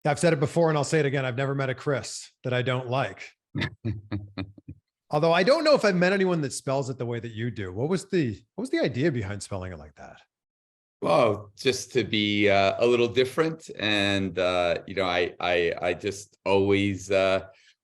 I've said it before and I'll say it again. I've never met a Chris that I don't like. Although I don't know if I've met anyone that spells it the way that you do. What was the idea behind spelling it like that? Well, just to be a little different, and I just always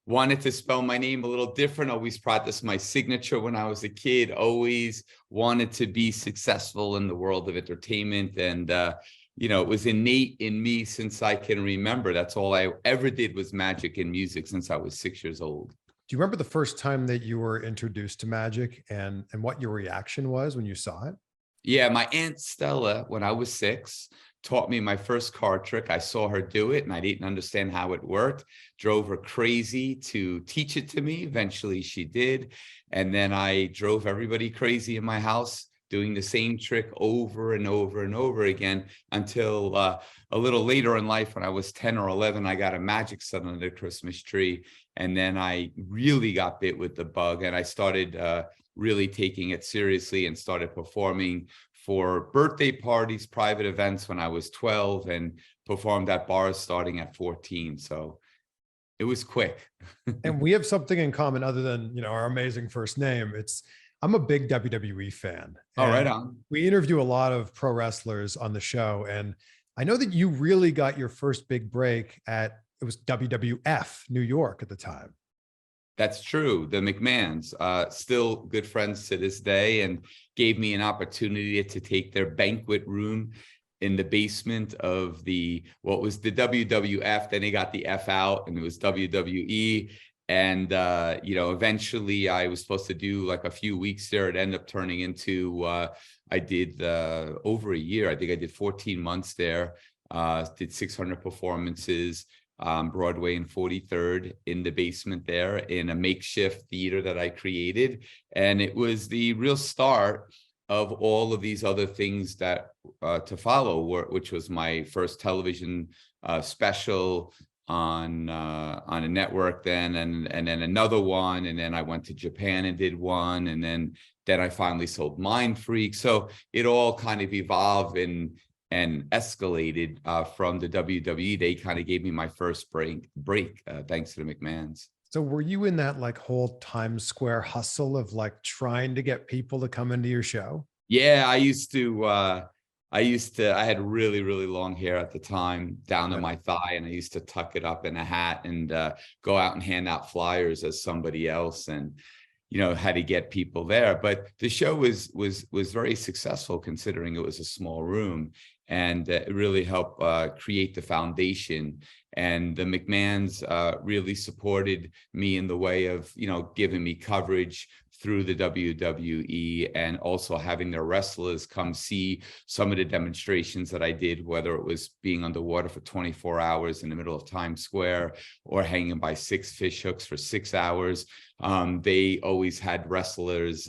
wanted to spell my name a little different. Always practiced my signature when I was a kid. Always wanted to be successful in the world of entertainment, and it was innate in me since I can remember. That's all I ever did was magic and music since I was 6 years old. Do you remember the first time that you were introduced to magic and what your reaction was when you saw it? Yeah, my Aunt Stella, when I was 6, taught me my first card trick. I saw her do it and I didn't understand how it worked. Drove her crazy to teach it to me. Eventually she did. And then I drove everybody crazy in my house doing the same trick over and over and over again until a little later in life when I was 10 or 11, I got a magic set under the Christmas tree. And then I really got bit with the bug and I started really taking it seriously and started performing for birthday parties, private events when I was 12 and performed at bars starting at 14. So it was quick. And we have something in common other than, our amazing first name. I'm a big WWE fan. All right And on. we interview a lot of pro wrestlers on the show. And I know that you really got your first big break it was WWF New York at the time. That's true. The McMahons, still good friends to this day, and gave me an opportunity to take their banquet room in the basement of what was the WWF. Then they got the F out and it was WWE. And, eventually I was supposed to do like a few weeks there. It ended up turning into, I did over a year. I think I did 14 months there, did 600 performances. Broadway and 43rd in the basement there in a makeshift theater that I created. And it was the real start of all of these other things that to follow, which was my first television special on a network then, and then another one. And then I went to Japan and did one. And then I finally sold Mindfreak. So it all kind of evolved and escalated from the WWE. They kind of gave me my first break thanks to the McMahons. So were you in that like whole Times Square hustle of like trying to get people to come into your show? Yeah, I had really, really long hair at the time down to my thigh, and I used to tuck it up in a hat and go out and hand out flyers as somebody else, and had to get people there. But the show was very successful considering it was a small room, and it really helped create the foundation. And the McMahons really supported me in the way of, giving me coverage through the WWE, and also having their wrestlers come see some of the demonstrations that I did, whether it was being underwater for 24 hours in the middle of Times Square or hanging by 6 fish hooks for 6 hours. They always had wrestlers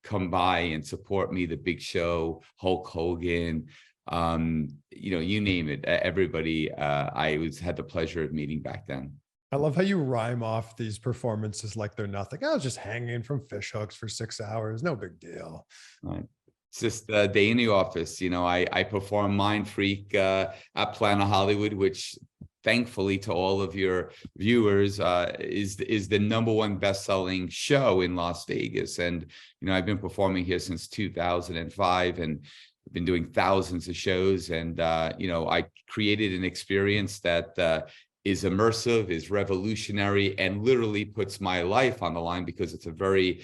come by and support me. The Big Show, Hulk Hogan, you name it. Everybody I had the pleasure of meeting back then. I love how you rhyme off these performances like they're nothing. I was just hanging from fish hooks for 6 hours. No big deal. Right. It's just a day in the office. I perform Mindfreak at Planet Hollywood, which thankfully to all of your viewers is the #1 best-selling show in Las Vegas. And, I've been performing here since 2005 and I've been doing thousands of shows. And, I created an experience that is immersive, is revolutionary, and literally puts my life on the line because it's a very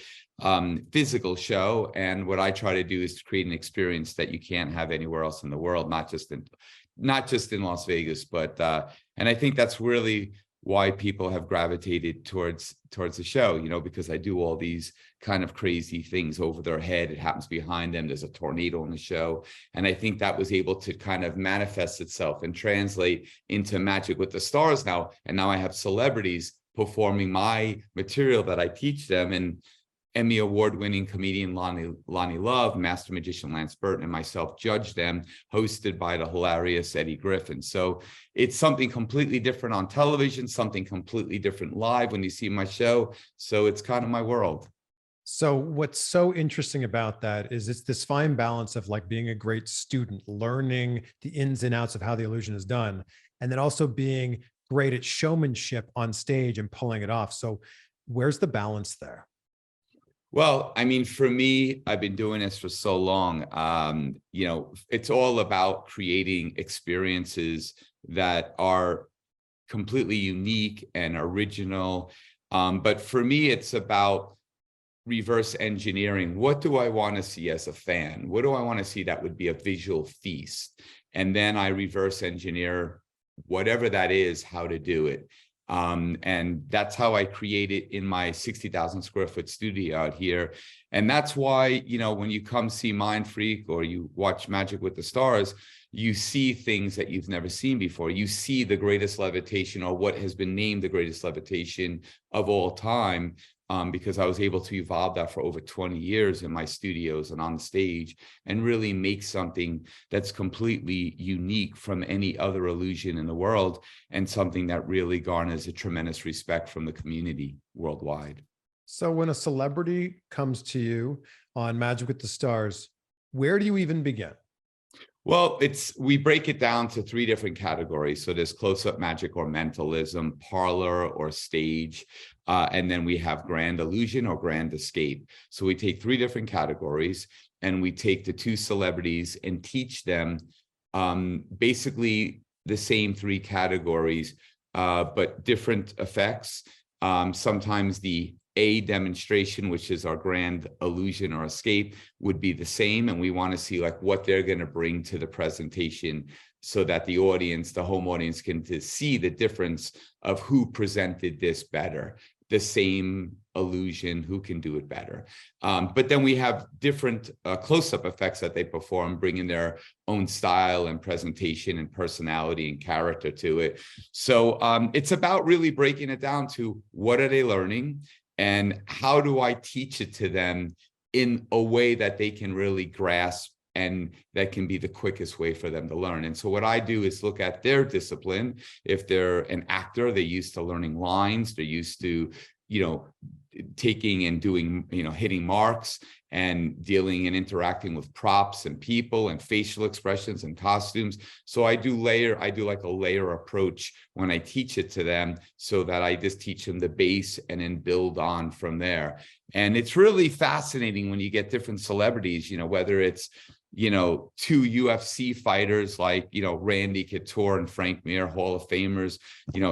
physical show. And what I try to do is to create an experience that you can't have anywhere else in the world, not just in Las Vegas, but and I think that's really why people have gravitated towards the show, because I do all these kind of crazy things over their head. It happens behind them. There's a tornado in the show. And I think that was able to kind of manifest itself and translate into Magic with the Stars now. And now I have celebrities performing my material that I teach them. And Emmy award-winning comedian Lonnie Love, master magician Lance Burton, and myself judge them, hosted by the hilarious Eddie Griffin. So it's something completely different on television, something completely different live when you see my show. So it's kind of my world. So what's so interesting about that is it's this fine balance of like being a great student, learning the ins and outs of how the illusion is done, and then also being great at showmanship on stage and pulling it off. So where's the balance there? Well, I mean, for me, I've been doing this for so long. It's all about creating experiences that are completely unique and original. But for me, it's about reverse engineering. What do I want to see as a fan? What do I want to see that would be a visual feast? And then I reverse engineer whatever that is, how to do it. And that's how I create it in my 60,000 square foot studio out here. And that's why, when you come see Mindfreak or you watch Magic with the Stars, you see things that you've never seen before. You see the greatest levitation, or what has been named the greatest levitation of all time, because I was able to evolve that for over 20 years in my studios and on stage, and really make something that's completely unique from any other illusion in the world, and something that really garners a tremendous respect from the community worldwide. So when a celebrity comes to you on Magic with the Stars, where do you even begin? Well, we break it down to 3 different categories. So there's close-up magic or mentalism, parlor or stage, and then we have grand illusion or grand escape. So we take 3 different categories, and we take the 2 celebrities and teach them basically the same 3 categories, but different effects. Sometimes the A demonstration, which is our grand illusion or escape, would be the same. And we want to see like what they're going to bring to the presentation, so that the audience, the home audience, can see the difference of who presented this better. The same illusion, who can do it better. But then we have different close-up effects that they perform, bringing their own style and presentation and personality and character to it. So it's about really breaking it down to what are they learning, and how do I teach it to them in a way that they can really grasp, and that can be the quickest way for them to learn. And so what I do is look at their discipline. If they're an actor, they're used to learning lines, they're used to, taking and doing, hitting marks and dealing and interacting with props and people and facial expressions and costumes. So I do like a layer approach when I teach it to them, so that I just teach them the base and then build on from there. And it's really fascinating when you get different celebrities, whether it's, 2 UFC fighters like, Randy Couture and Frank Mir, Hall of Famers,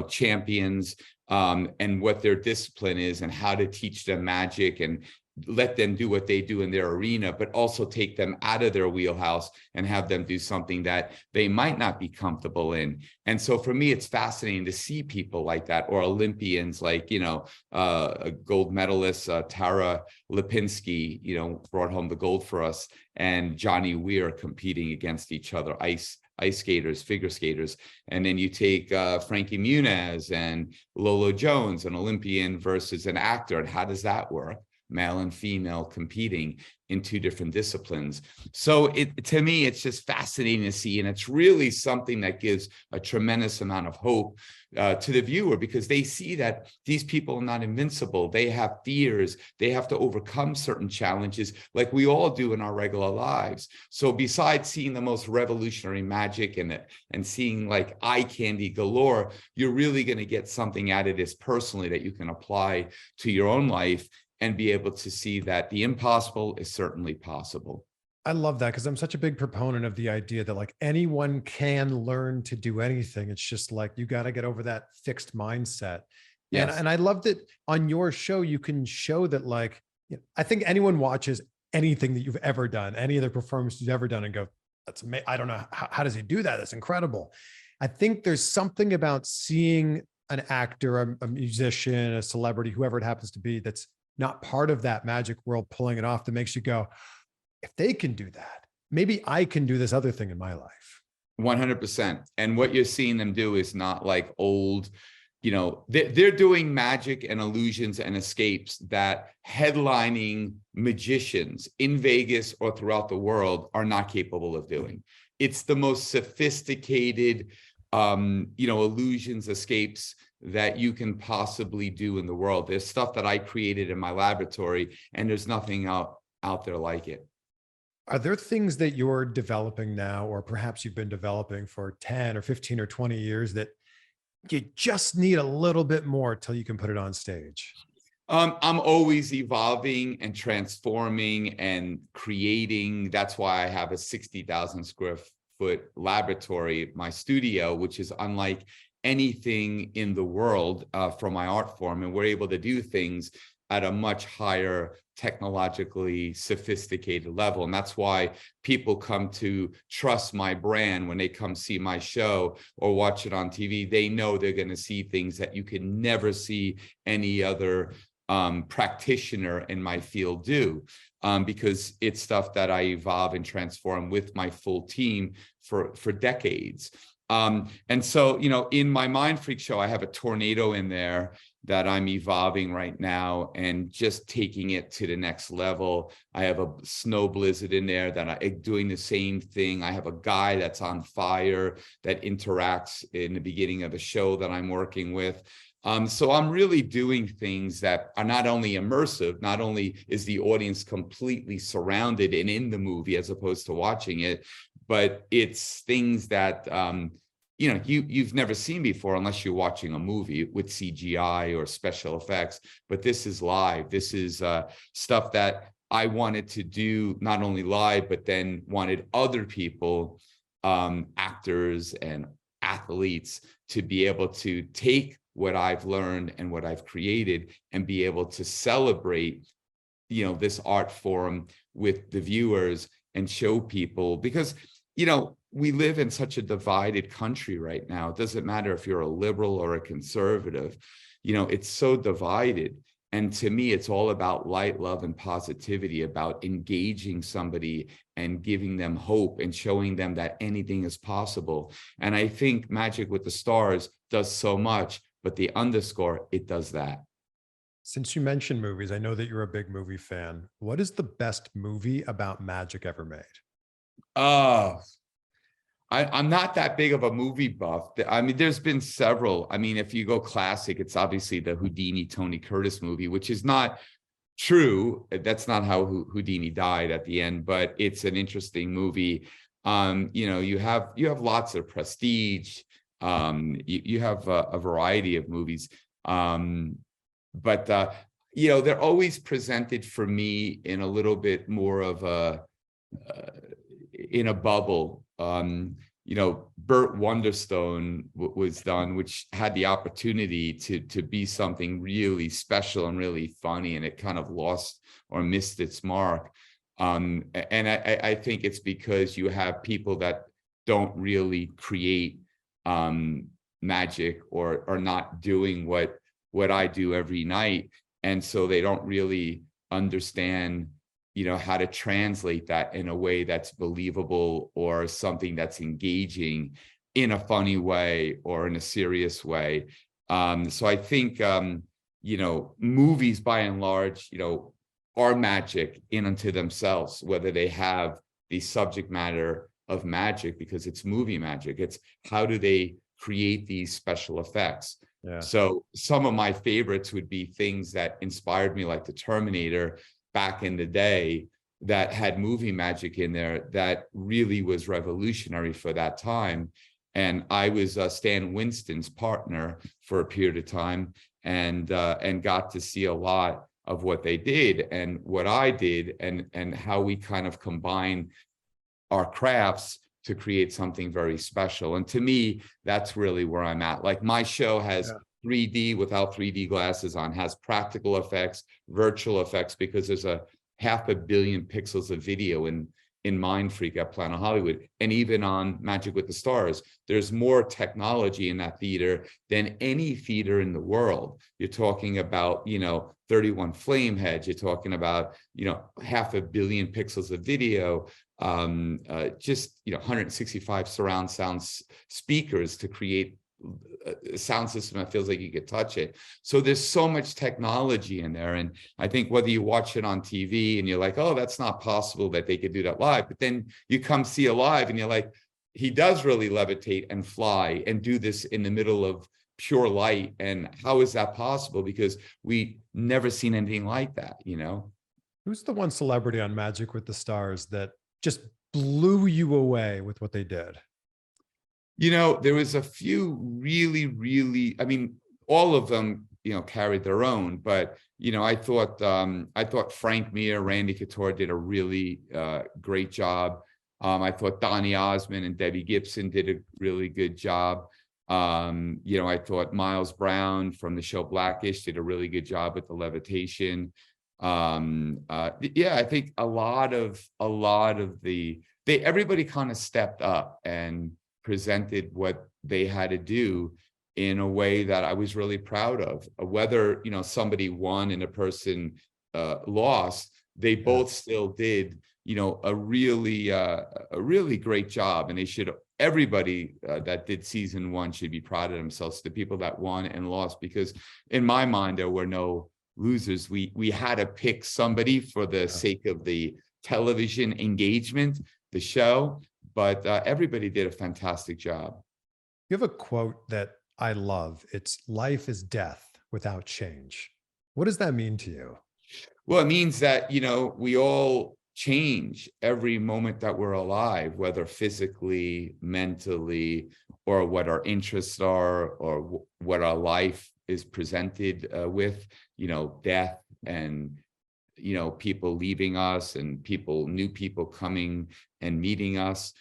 champions, and what their discipline is, and how to teach them magic and let them do what they do in their arena, but also take them out of their wheelhouse and have them do something that they might not be comfortable in. And so for me, it's fascinating to see people like that, or Olympians like, a gold medalist, Tara Lipinski, brought home the gold for us, and Johnny Weir competing against each other, ice skaters, figure skaters. And then you take Frankie Muniz and Lolo Jones, an Olympian versus an actor. And how does that work? Male and female competing in 2 different disciplines. So to me, it's just fascinating to see. And it's really something that gives a tremendous amount of hope to the viewer, because they see that these people are not invincible. They have fears. They have to overcome certain challenges like we all do in our regular lives. So besides seeing the most revolutionary magic and seeing like eye candy galore, you're really going to get something out of this personally that you can apply to your own life, and be able to see that the impossible is certainly possible. I love that, because I'm such a big proponent of the idea that like anyone can learn to do anything. It's just like you got to get over that fixed mindset. Yes. And I love that on your show, you can show that like, I think anyone watches anything that you've ever done, any of the performances you've ever done, and go, that's amazing. I don't know. How does he do that? That's incredible. I think there's something about seeing an actor, a musician, a celebrity, whoever it happens to be, that's not part of that magic world pulling it off, that makes you go, if they can do that, maybe I can do this other thing in my life. 100%. And what you're seeing them do is not like old, they're doing magic and illusions and escapes that headlining magicians in Vegas or throughout the world are not capable of doing. It's the most sophisticated, illusions, escapes that you can possibly do in the world. There's stuff that I created in my laboratory, and there's nothing out there like it. Are there things that you're developing now, or perhaps you've been developing for 10 or 15 or 20 years that you just need a little bit more till you can put it on stage? I'm always evolving and transforming and creating. That's why I have a 60,000 square foot laboratory, my studio, which is unlike anything in the world for my art form. And we're able to do things at a much higher technologically sophisticated level. And that's why people come to trust my brand when they come see my show or watch it on TV. They know they're going to see things that you can never see any other practitioner in my field do, because it's stuff that I evolve and transform with my full team for decades. And so, you know, in my Mindfreak show, I have a tornado in there that I'm evolving right now and just taking it to the next level. I have a snow blizzard in there that I'm doing the same thing. I have a guy that's on fire that interacts in the beginning of the show that I'm working with. So I'm really doing things that are not only immersive, not only is the audience completely surrounded and in the movie as opposed to watching it, but it's things that you know, you've never seen before unless you're watching a movie with CGI or special effects. But this is live. This is stuff that I wanted to do not only live, but then wanted other people, actors and athletes, to be able to take what I've learned and what I've created and be able to celebrate, you know, this art form with the viewers and show people, because, you know, we live in such a divided country right now. It doesn't matter if you're a liberal or a conservative, you know, it's so divided. And to me, it's all about light, love, and positivity, about engaging somebody and giving them hope and showing them that anything is possible. And I think Magic with the Stars does so much, but the underscore, it does that. Since you mentioned movies, I know that you're a big movie fan. What is the best movie about magic ever made? I'm not that big of a movie buff. I mean, there's been several. I mean, if you go classic, it's obviously the Houdini Tony Curtis movie, which is not true. That's not how Houdini died at the end, but it's an interesting movie. You know, you have lots of prestige. You have a variety of movies. But you know, they're always presented for me in a little bit more of a in a bubble. You know, Burt Wonderstone was done, which had the opportunity to be something really special and really funny, and it kind of lost or missed its mark. And I think it's because you have people that don't really create magic or are not doing what I do every night, and so they don't really understand, you know, how to translate that in a way that's believable or something that's engaging in a funny way or in a serious way. So I think, you know, movies by and large, you know, are magic in unto themselves, whether they have the subject matter of magic, because it's movie magic. It's how do they create these special effects? Yeah. So some of my favorites would be things that inspired me, like the Terminator back in the day, that had movie magic in there that really was revolutionary for that time. And I was Stan Winston's partner for a period of time, and got to see a lot of what they did and what I did, and how we kind of combined our crafts to create something very special. And to me, that's really where I'm at. Like, my show has 3D without 3D glasses on, has practical effects, virtual effects, because there's a 500 million pixels of video in Mindfreak at Planet Hollywood. And even on Magic with the Stars, there's more technology in that theater than any theater in the world. You're talking about, you know, 31 flame heads. You're talking about, you know, 500 million pixels of video, just, you know, 165 surround sound speakers to create a sound system that feels like you could touch it. So there's so much technology in there. And I think whether you watch it on TV and you're like, oh, that's not possible that they could do that live, but then you come see it live and you're like, he does really levitate and fly and do this in the middle of pure light. And how is that possible? Because we never seen anything like that, you know? Who's the one celebrity on Magic with the Stars that just blew you away with what they did? You know, there was a few really, really, I mean, all of them, you know, carried their own, but, you know, I thought Frank Mir, Randy Couture did a really great job. I thought Donny Osmond and Debbie Gibson did a really good job. You know, I thought Miles Brown from the show Blackish did a really good job with the levitation. Yeah, I think a lot of everybody kind of stepped up and presented what they had to do in a way that I was really proud of. Whether, you know, somebody won and a person lost, they both still did, you know, a really great job. And they should, everybody that did season one should be proud of themselves, the people that won and lost, because in my mind, there were no losers. We had to pick somebody for the sake of the television engagement, the show, but everybody did a fantastic job. You have a quote that I love. It's "Life is death without change." What does that mean to you? Well, it means that, you know, we all change every moment that we're alive, whether physically, mentally, or what our interests are, or what our life is presented with, you know, death and, you know, people leaving us and new people coming and meeting us.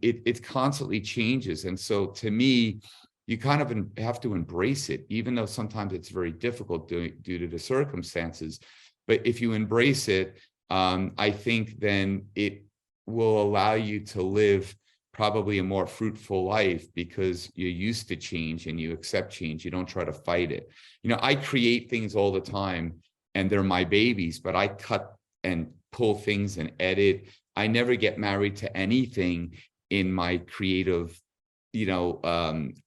It constantly changes. And so to me, you kind of have to embrace it, even though sometimes it's very difficult due to the circumstances. But if you embrace it, I think then it will allow you to live probably a more fruitful life, because you're used to change and you accept change. You don't try to fight it. You know, I create things all the time and they're my babies, but I cut and pull things and edit. I never get married to anything in my creative, you know,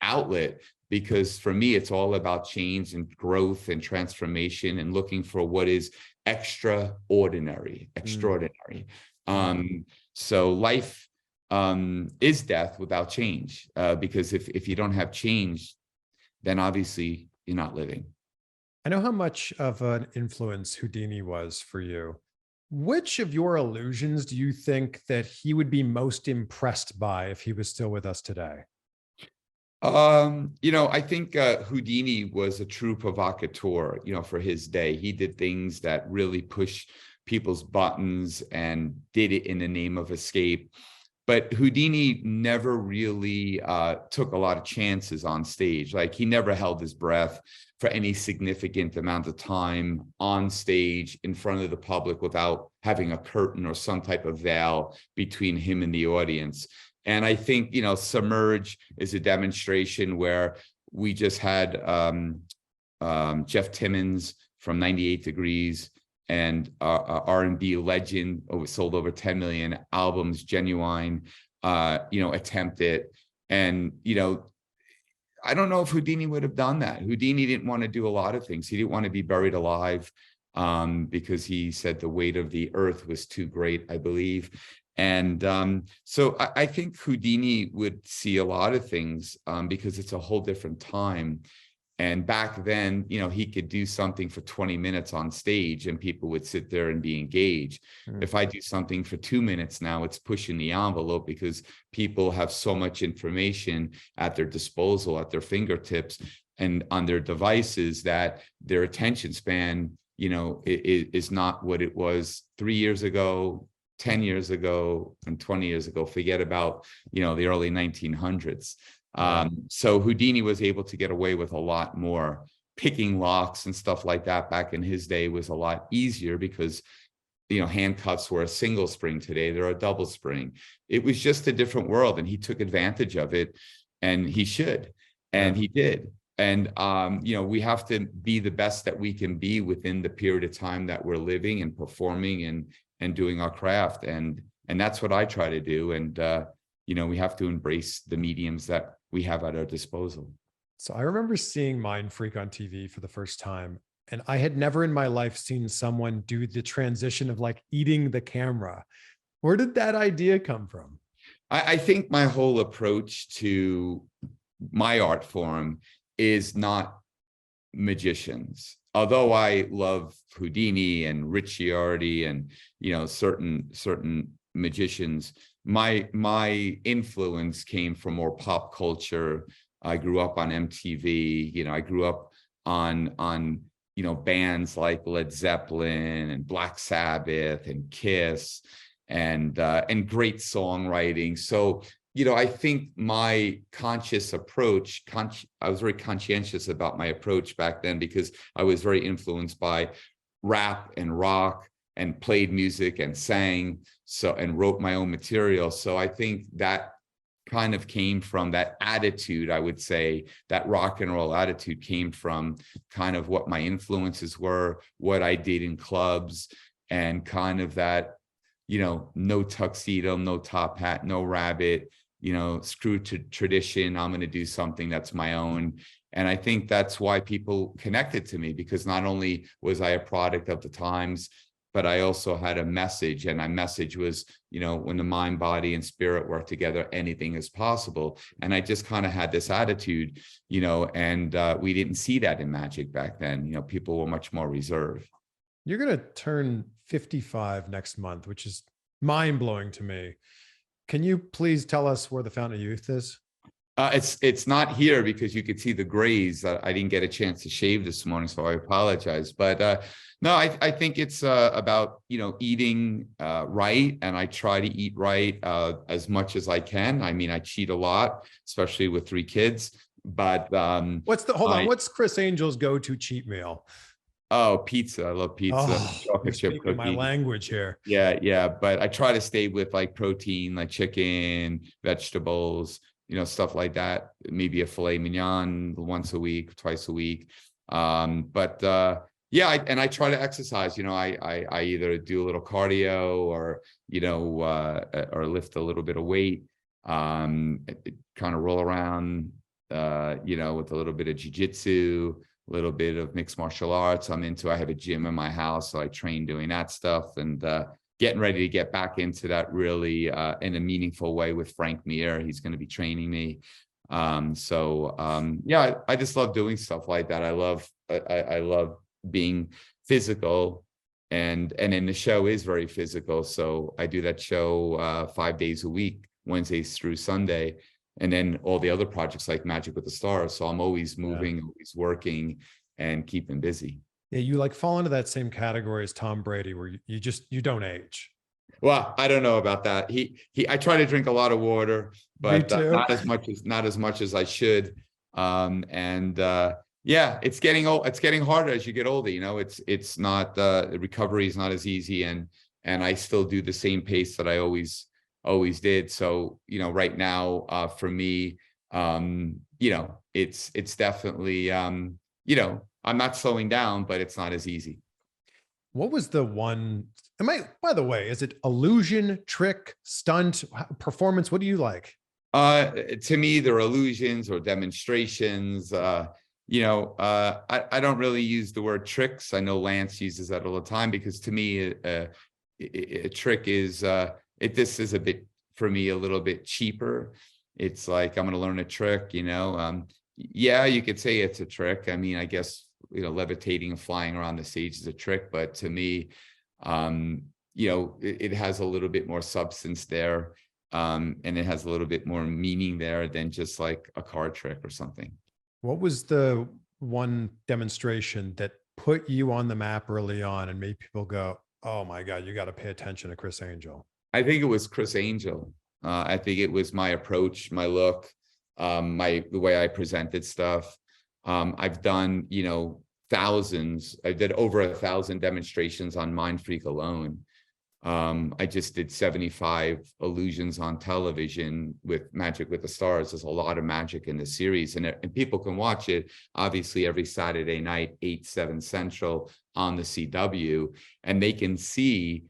outlet, because for me, it's all about change and growth and transformation and looking for what is extraordinary. So life is death without change, because if you don't have change, then obviously you're not living. I know how much of an influence Houdini was for you. Which of your illusions do you think that he would be most impressed by if he was still with us today? You know, I think Houdini was a true provocateur, you know, for his day. He did things that really pushed people's buttons and did it in the name of escape. But Houdini never really took a lot of chances on stage. Like, he never held his breath for any significant amount of time on stage in front of the public without having a curtain or some type of veil between him and the audience. And I think, you know, Submerge is a demonstration where we just had Jeff Timmons from 98 Degrees and R&B legend, sold over 10 million albums, Genuine, you know, attempt it. And, you know, I don't know if Houdini would have done that. Houdini didn't want to do a lot of things. He didn't want to be buried alive because he said the weight of the earth was too great, I believe. And so I think Houdini would see a lot of things because it's a whole different time. And back then, you know, he could do something for 20 minutes on stage and people would sit there and be engaged. If I do something for 2 minutes now, it's pushing the envelope because people have so much information at their disposal, at their fingertips and on their devices, that their attention span, you know, is not what it was 3 years ago, 10 years ago, and 20 years ago. Forget about, you know, the early 1900s. So Houdini was able to get away with a lot more. Picking locks and stuff like that back in his day was a lot easier because, you know, handcuffs were a single spring. Today they're a double spring. It was just a different world, and he took advantage of it, and he should, and he did. And you know, we have to be the best that we can be within the period of time that we're living and performing and doing our craft, and that's what I try to do. And you know, we have to embrace the mediums that we have at our disposal. So I remember seeing Mindfreak on TV for the first time, and I had never in my life seen someone do the transition of like eating the camera. Where did that idea come from? I think my whole approach to my art form is not magicians. Although I love Houdini and Ricciardi and, certain magicians, my influence came from more pop culture. I grew up on MTV. I grew up on bands like Led Zeppelin and Black Sabbath and Kiss and great songwriting. So, I think my conscious approach, I was very conscientious about my approach back then because I was very influenced by rap and rock and played music and sang and wrote my own material. So I think that kind of came from that attitude. I would say that rock and roll attitude came from kind of what my influences were, what I did in clubs, and kind of that, no tuxedo, no top hat, no rabbit, screw to tradition. I'm going to do something that's my own. And I think that's why people connected to me, because not only was I a product of the times, but I also had a message, and my message was, when the mind, body, and spirit work together, anything is possible. And I just kind of had this attitude, and we didn't see that in magic back then. People were much more reserved. You're going to turn 55 next month, which is mind-blowing to me. Can you please tell us where the Fountain of Youth is? It's not here because you could see the grays. I didn't get a chance to shave this morning, so I apologize. But no, I think it's about, eating right, and I try to eat right as much as I can. I mean, I cheat a lot, especially with 3 kids. But what's Criss Angel's go-to cheat meal? Oh, pizza. I love pizza. Oh, you're speaking my language here. Yeah. But I try to stay with like protein, like chicken, vegetables, stuff like that. Maybe a filet mignon once a week, twice a week. Yeah, I try to exercise. I either do a little cardio or, or lift a little bit of weight, kind of roll around, with a little bit of jiu-jitsu, a little bit of mixed martial arts. I have a gym in my house, so I train doing that stuff, and getting ready to get back into that really in a meaningful way with Frank Mir. He's going to be training me. Yeah, I just love doing stuff like that. I love being physical, and then the show is very physical. So I do that show 5 days a week, Wednesdays through Sunday. And then all the other projects like Magic with the Stars. So I'm always moving, always working, and keeping busy. Yeah, you fall into that same category as Tom Brady, where you don't age. Well, I don't know about that. I try to drink a lot of water, but not as much as I should. Yeah, it's getting old. It's getting harder as you get older. It's not the recovery is not as easy, and I still do the same pace that I always did. So, right now, for me, it's definitely, I'm not slowing down, but it's not as easy. What was the one, by the way, is it illusion, trick, stunt, performance? What do you like? To me, they're illusions or demonstrations. I don't really use the word tricks. I know Lance uses that all the time, because to me, a trick is, this is a bit, for me, a little bit cheaper. It's like, I'm going to learn a trick, yeah, you could say it's a trick. I mean, I guess, levitating and flying around the stage is a trick, but to me, it has a little bit more substance there. And it has a little bit more meaning there than just like a card trick or something. What was the one demonstration that put you on the map early on and made people go, oh my God, you got to pay attention to Criss Angel? I think it was Criss Angel. I think it was my approach, my look, the way I presented stuff. I've done, thousands. I did over 1,000 demonstrations on Mindfreak alone. I just did 75 illusions on television with Magic with the Stars. There's a lot of magic in the series, and people can watch it obviously every Saturday night, 8, 7 Central on the CW, and they can see,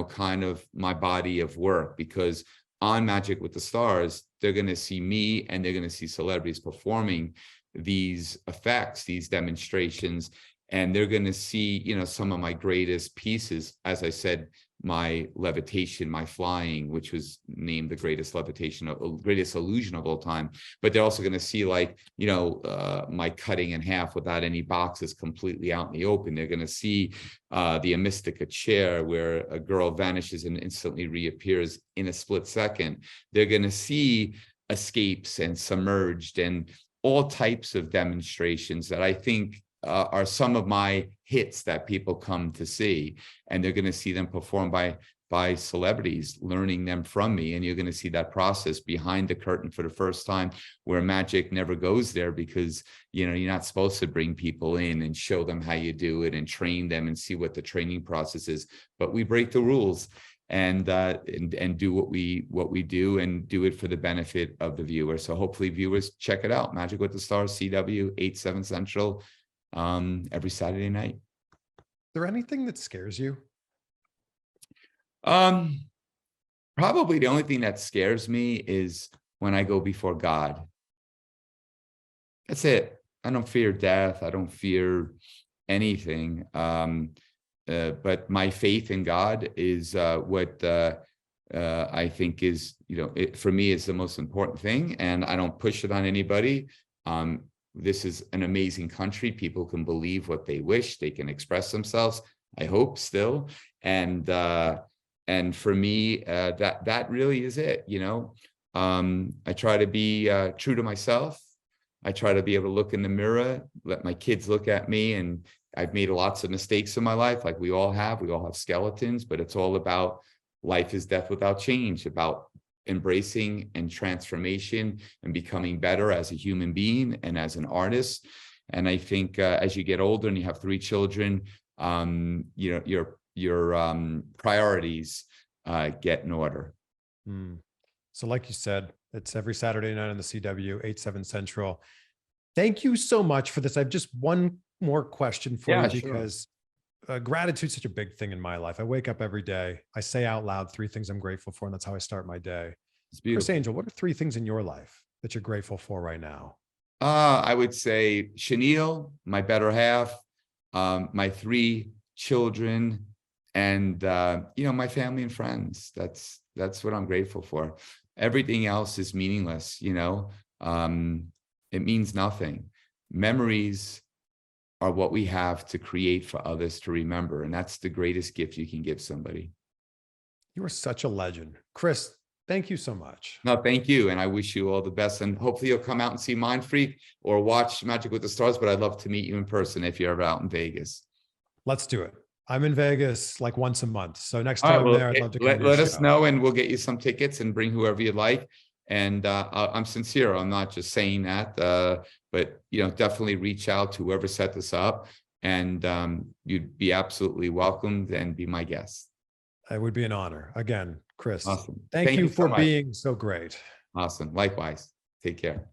kind of my body of work, because on Magic with the Stars, they're going to see me and they're going to see celebrities performing these effects, these demonstrations, and they're going to see, some of my greatest pieces, as I said, my levitation, my flying, which was named the greatest greatest illusion of all time. But they're also going to see, like, you know, my cutting in half without any boxes, completely out in the open. They're going to see the Mystica chair, where a girl vanishes and instantly reappears in a split second. They're going to see escapes and submerged and all types of demonstrations that I think are some of my hits that people come to see, and they're going to see them performed by celebrities, learning them from me. And you're going to see that process behind the curtain for the first time, where magic never goes there, because, you know, you're not supposed to bring people in and show them how you do it and train them and see what the training process is. But we break the rules and do what we do, and do it for the benefit of the viewer. So hopefully viewers check it out. Magic with the Stars, CW, 8/7 Central, every Saturday night. Is there anything that scares you? Probably the only thing that scares me is when I go before God. That's it. I don't fear death. I don't fear anything. But my faith in God is what I think is, you know, for me is the most important thing, and I don't push it on anybody. This is an amazing country. People can believe what they wish. They can express themselves, I hope, still. And for me, that really is it, you know. I try to be true to myself. I try to be able to look in the mirror, let my kids look at me, and I've made lots of mistakes in my life, like we all have. We all have skeletons, but it's all about life is death without change, about embracing and transformation and becoming better as a human being and as an artist. And I think as you get older and you have 3 children, you know, your priorities get in order. So like you said, it's every Saturday night on the CW, 8/7 Central. Thank you so much for this. I have just one more question for you, because gratitude is such a big thing in my life. I wake up every day. I say out loud 3 things I'm grateful for, and that's how I start my day. It's beautiful. Criss Angel, what are 3 things in your life that you're grateful for right now? I would say Chenille, my better half, my 3 children, and you know, my family and friends. That's what I'm grateful for. Everything else is meaningless, you know. It means nothing. Memories are what we have to create for others to remember, and that's the greatest gift you can give somebody. You are such a legend. Criss, thank you so much. No, thank you, and I wish you all the best, and hopefully you'll come out and see Mindfreak or watch Magic with the Stars, but I'd love to meet you in person if you're ever out in Vegas. Let's do it. I'm in Vegas like once a month, so next time there, I'd love to come let us know, and we'll get you some tickets and bring whoever you'd like. And I'm sincere. I'm not just saying that, but, you know, definitely reach out to whoever set this up, and you'd be absolutely welcomed and be my guest. It would be an honor. Again, Criss, Awesome. Thank you for being so great. Awesome. Likewise. Take care.